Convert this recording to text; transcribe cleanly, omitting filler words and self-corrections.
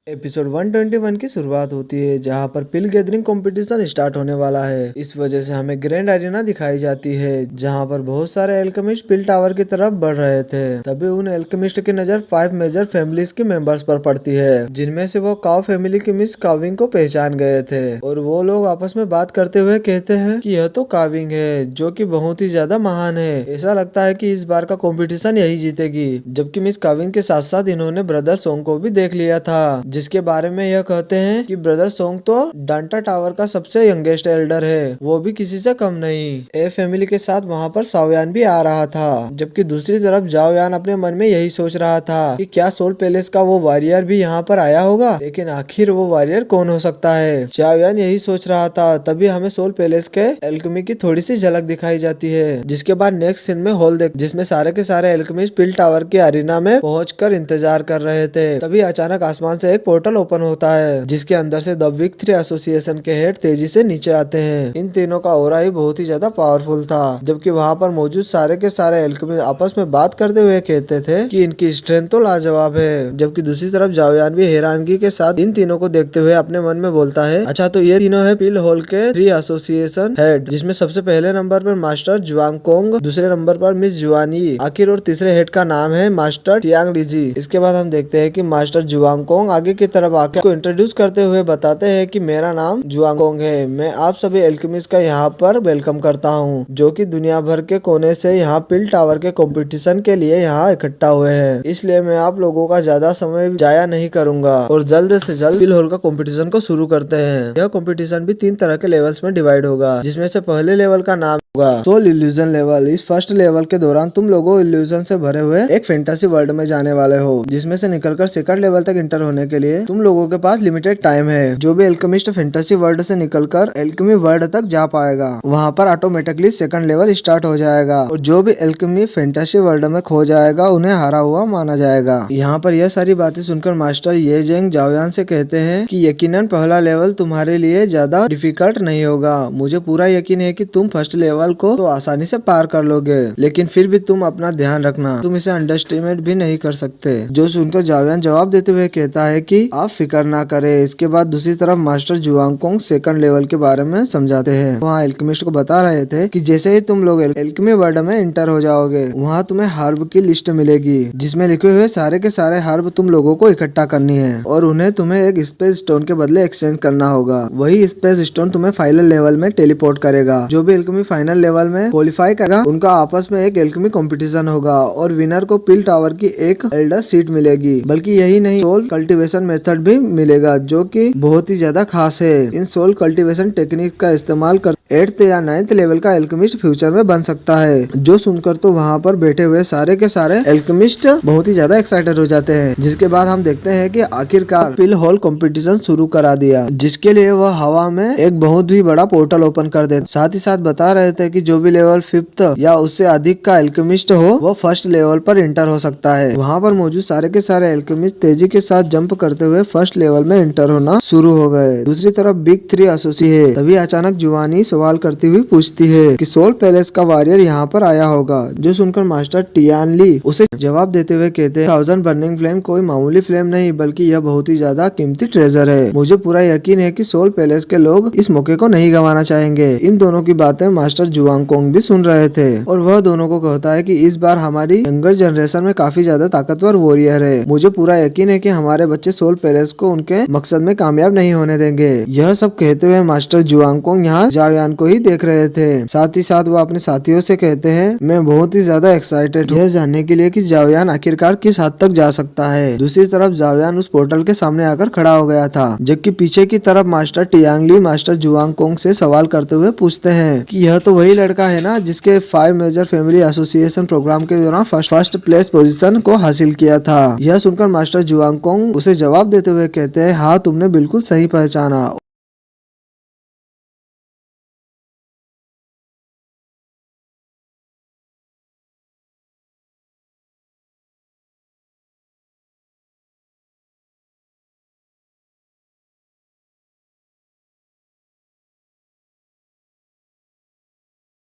Episode 121 की शुरुआत होती है जहां पर पिल गैदरिंग कंपटीशन स्टार्ट होने वाला है। इस वजह से हमें ग्रैंड एरिना दिखाई जाती है जहां पर बहुत सारे एल्केमिस्ट पिल टावर की तरफ बढ़ रहे थे। तभी उन एल्केमिस्ट की नजर 5 मेजर फैमिलीज के मेंबर्स पर पड़ती है, जिनमें से वो काव फैमिली की मिस काविंग को पहचान गए थे और वो लोग आपस में बात करते हुए कहते हैं कि यह तो काविंग है जो कि बहुत ही ज्यादा महान है। ऐसा लगता है कि इस बार का कंपटीशन यही जीतेगी। जबकि मिस काविंग के साथ साथ इन्होंने ब्रदर सोंग को भी देख लिया था, जिसके बारे में यह कहते हैं कि ब्रदर सोंग तो डांटा टावर का सबसे यंगेस्ट एल्डर है, वो भी किसी से कम नहीं। ए फैमिली के साथ वहाँ पर सावयान भी आ रहा था। जबकि दूसरी तरफ जाओयान अपने मन में यही सोच रहा था कि क्या सोल पैलेस का वो वॉरियर भी यहाँ पर आया होगा, लेकिन आखिर वो वॉरियर कौन हो सकता है। जाओयान यही सोच रहा था। तभी हमें सोल पैलेस के एल्केमी की थोड़ी सी झलक दिखाई जाती है, जिसके बाद नेक्स्ट सीन में हॉल देख जिसमें सारे के सारे एल्केमिस्ट पिल टावर के अरीना में पहुंचकर इंतजार कर रहे थे। तभी अचानक आसमान से एक पोर्टल ओपन होता है, जिसके अंदर से द बिग 3 एसोसिएशन के हेड तेजी से नीचे आते हैं। इन तीनों का ऑरा ही बहुत ही ज्यादा पावरफुल था। जबकि वहाँ पर मौजूद सारे के सारे एल्केमिस्ट आपस में बात करते हुए कहते थे कि इनकी स्ट्रेंथ तो लाजवाब है। जबकि दूसरी तरफ जाओयान भी हैरानगी के साथ इन तीनों को देखते हुए अपने मन में बोलता है, अच्छा तो ये तीनों है पिल हॉल के 3 एसोसिएशन हेड, जिसमें सबसे पहले नंबर पर मास्टर जुआंग कोंग, दूसरे नंबर पर मिस जुआनी आखिर और तीसरे हेड का नाम है मास्टर टियांग लीजी। इसके बाद हम देखते हैं कि मास्टर जुआंग कोंग आगे की तरफ आकर को इंट्रोड्यूस करते हुए बताते हैं कि मेरा नाम जुआंग कोंग है, मैं आप सभी एल्केमिस्ट का यहाँ पर वेलकम करता हूँ, जो कि दुनिया भर के कोने से यहाँ पिल टावर के कंपटीशन के लिए यहाँ इकट्ठा हुए हैं। इसलिए मैं आप लोगों का ज्यादा समय जाया नहीं करूंगा और जल्द से जल्द पिल हॉल का कंपटीशन को शुरू करते हैं। यह कंपटीशन भी 3 तरह के लेवल्स में डिवाइड होगा, जिसमें से पहले लेवल का नाम होगा सोल इल्यूजन लेवल। इस फर्स्ट लेवल के दौरान तुम लोगों इल्यूजन से भरे हुए एक फैंटेसी वर्ल्ड में जाने वाले हो, जिसमें से निकलकर सेकंड लेवल तक इंटर होने के लिए तुम लोगों के पास लिमिटेड टाइम है। जो भी एल्केमिस्ट फैंटेसी वर्ल्ड से निकलकर एल्केमी वर्ल्ड तक जा पाएगा, वहाँ पर ऑटोमेटिकली सेकंड लेवल स्टार्ट हो जाएगा और जो भी एल्केमी फैंटेसी वर्ल्ड में खो जाएगा उन्हें हारा हुआ माना जाएगा। यहाँ पर यह सारी बातें सुनकर मास्टर ये जेंग जाओयान से कहते हैं कि यकीनन पहला लेवल तुम्हारे लिए ज्यादा डिफिकल्ट नहीं होगा। मुझे पूरा यकीन है कि तुम फर्स्ट लेवल को तो आसानी से पार कर लोगे, लेकिन फिर भी तुम अपना ध्यान रखना, तुम इसे अंडरस्टिमेट भी नहीं कर सकते। जो सुनकर जाओयान जवाब देते हुए कहता है कि आप फिक्र ना करें। इसके बाद दूसरी तरफ मास्टर जुआंग कोंग सेकंड लेवल के बारे में समझाते हैं। वहाँ एल्केमिस्ट को बता रहे थे कि जैसे ही तुम लोग एल्केमी वर्ल्ड में इंटर हो जाओगे, वहाँ तुम्हें हर्ब की लिस्ट मिलेगी, जिसमें लिखे हुए सारे के सारे हर्ब तुम लोगों को इकट्ठा करनी है और उन्हें तुम्हें एक स्पेस स्टोन के बदले एक्सचेंज करना होगा। वही स्पेस स्टोन तुम्हें फाइनल लेवल में टेलीपोर्ट करेगा। जो भी एल्केमी फाइनल लेवल में क्वालिफाई करेगा, उनका आपस में एक एल्केमी कंपटीशन होगा और विनर को पिल टावर की एक एल्डर सीट मिलेगी। बल्कि यही नहीं, सोल कल्टीवेशन मेथड भी मिलेगा, जो कि बहुत ही ज्यादा खास है। इन सोल कल्टीवेशन टेक्निक का इस्तेमाल कर 8th या 9th लेवल का एल्केमिस्ट फ्यूचर में बन सकता है। जो सुनकर तो वहाँ पर बैठे हुए सारे के सारे एल्केमिस्ट बहुत ही ज्यादा एक्साइटेड हो जाते हैं। जिसके बाद हम देखते हैं कि आखिरकार पिल हॉल कंपटीशन शुरू करा दिया, जिसके लिए वह हवा में एक बहुत ही बड़ा पोर्टल ओपन कर दे। साथ ही साथ बता रहे थे कि जो भी लेवल 5th या उससे अधिक का एल्केमिस्ट हो, वो फर्स्ट लेवल पर इंटर हो सकता है। वहाँ पर मौजूद सारे के सारे एल्केमिस्ट तेजी के साथ जंप करते हुए फर्स्ट लेवल में इंटर होना शुरू हो गए। दूसरी तरफ बिग 3 एसोसिएशन है। तभी अचानक जुआनी सवाल करती हुई पूछती है कि सोल पैलेस का वॉरियर यहाँ पर आया होगा। जो सुनकर मास्टर टियान ली उसे जवाब देते हुए कहते हैं, 1000 बर्निंग फ्लेम कोई मामूली फ्लेम नहीं, बल्कि यह बहुत ही ज्यादा कीमती ट्रेजर है। मुझे पूरा यकीन है कि सोल पैलेस के लोग इस मौके को नहीं गंवाना चाहेंगे। इन दोनों की बातें मास्टर जुआंग कोंग भी सुन रहे थे और वह दोनों को कहता है कि इस बार हमारी यंगर जनरेशन में काफी ज्यादा ताकतवर वॉरियर है। मुझे पूरा यकीन है कि हमारे बच्चे सोल पैलेस को उनके मकसद में कामयाब नहीं होने देंगे। यह सब कहते हुए मास्टर जुआंग कोंग यहाँ जाओयान को ही देख रहे थे। साथ ही साथ वो अपने साथियों से कहते हैं, मैं बहुत ही ज्यादा एक्साइटेड हूँ यह जानने के लिए कि जाओयान आखिरकार किस हद तक जा सकता है। दूसरी तरफ जाओयान उस पोर्टल के सामने आकर खड़ा हो गया था, जबकि पीछे की तरफ मास्टर टियांग ली मास्टर जुआंग कोंग से सवाल करते हुए पूछते हैं कि यह तो वही लड़का है ना जिसके 5 मेजर फैमिली एसोसिएशन प्रोग्राम के दौरान फर्स्ट प्लेस पोजीशन को हासिल किया था। यह सुनकर मास्टर जुआंग कोंग उसे जवाब देते हुए कहते हैं, हाँ तुमने बिल्कुल सही पहचाना।